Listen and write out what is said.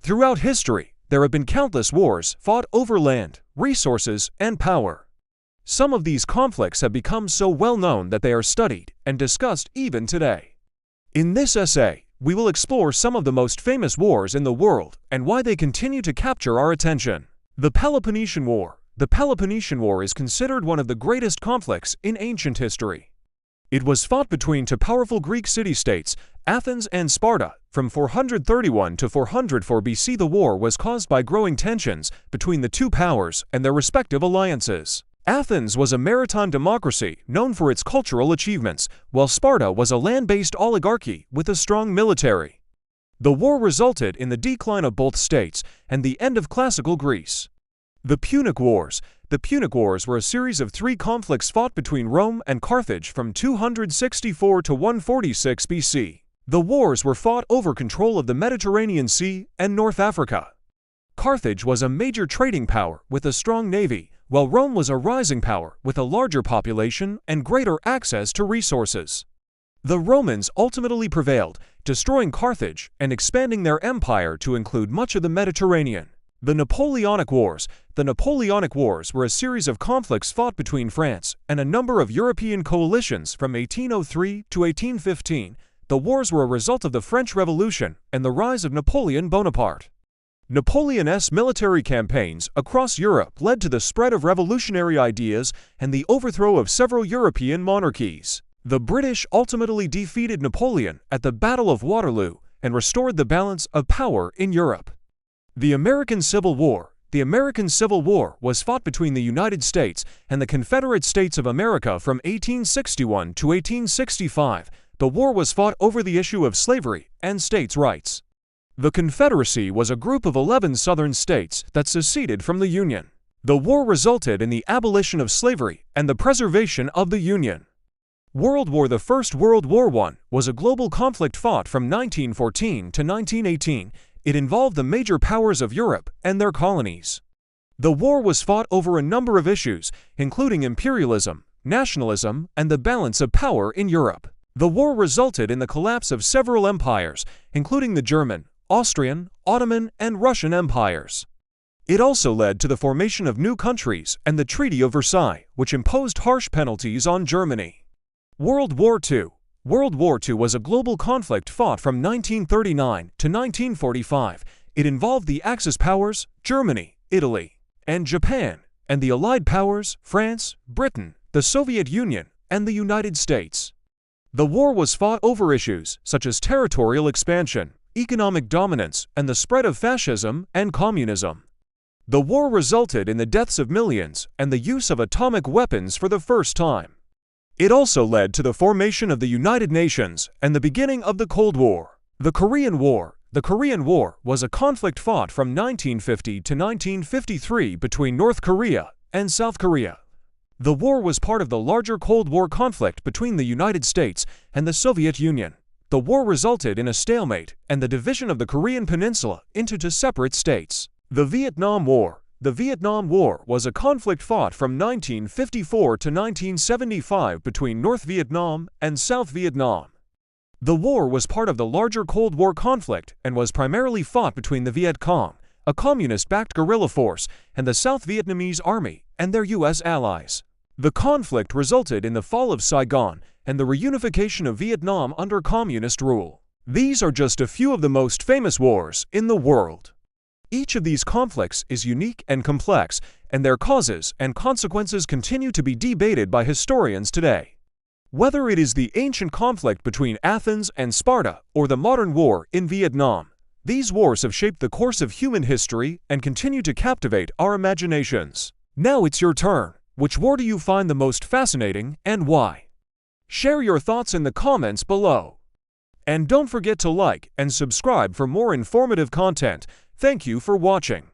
Throughout history, there have been countless wars fought over land, resources, and power. Some of these conflicts have become so well known that they are studied and discussed even today. In this essay, we will explore some of the most famous wars in the world and why they continue to capture our attention. The Peloponnesian War. The Peloponnesian War is considered one of the greatest conflicts in ancient history. It was fought between two powerful Greek city-states, Athens and Sparta. From 431 to 404 BC, the war was caused by growing tensions between the two powers and their respective alliances. Athens was a maritime democracy known for its cultural achievements, while Sparta was a land-based oligarchy with a strong military. The war resulted in the decline of both states and the end of classical Greece. The Punic Wars. The Punic Wars were a series of three conflicts fought between Rome and Carthage from 264 to 146 BC. The wars were fought over control of the Mediterranean Sea and North Africa. Carthage was a major trading power with a strong navy, while Rome was a rising power with a larger population and greater access to resources. The Romans ultimately prevailed, destroying Carthage and expanding their empire to include much of the Mediterranean. The Napoleonic Wars. The Napoleonic Wars were a series of conflicts fought between France and a number of European coalitions from 1803 to 1815. The wars were a result of the French Revolution and the rise of Napoleon Bonaparte. Napoleon's military campaigns across Europe led to the spread of revolutionary ideas and the overthrow of several European monarchies. The British ultimately defeated Napoleon at the Battle of Waterloo and restored the balance of power in Europe. The American Civil War. The American Civil War was fought between the United States and the Confederate States of America from 1861 to 1865. The war was fought over the issue of slavery and states' rights. The Confederacy was a group of 11 southern states that seceded from the Union. The war resulted in the abolition of slavery and the preservation of the Union. World War. The First World War I was a global conflict fought from 1914 to 1918. It involved the major powers of Europe and their colonies. The war was fought over a number of issues, including imperialism, nationalism, and the balance of power in Europe. The war resulted in the collapse of several empires, including the German, Austrian, Ottoman, and Russian empires. It also led to the formation of new countries and the Treaty of Versailles, which imposed harsh penalties on Germany. World War II. World War II was a global conflict fought from 1939 to 1945. It involved the Axis powers, Germany, Italy, and Japan, and the Allied powers, France, Britain, the Soviet Union, and the United States. The war was fought over issues such as territorial expansion, economic dominance, and the spread of fascism and communism. The war resulted in the deaths of millions and the use of atomic weapons for the first time. It also led to the formation of the United Nations and the beginning of the Cold War. The Korean War. The Korean War was a conflict fought from 1950 to 1953 between North Korea and South Korea. The war was part of the larger Cold War conflict between the United States and the Soviet Union. The war resulted in a stalemate and the division of the Korean Peninsula into two separate states. The Vietnam War. The Vietnam War was a conflict fought from 1954 to 1975 between North Vietnam and South Vietnam. The war was part of the larger Cold War conflict and was primarily fought between the Viet Cong, a communist-backed guerrilla force, and the South Vietnamese Army and their U.S. allies. The conflict resulted in the fall of Saigon and the reunification of Vietnam under communist rule. These are just a few of the most famous wars in the world. Each of these conflicts is unique and complex, and their causes and consequences continue to be debated by historians today. Whether it is the ancient conflict between Athens and Sparta or the modern war in Vietnam, these wars have shaped the course of human history and continue to captivate our imaginations. Now it's your turn. Which war do you find the most fascinating and why? Share your thoughts in the comments below. And don't forget to like and subscribe for more informative content. Thank you for watching.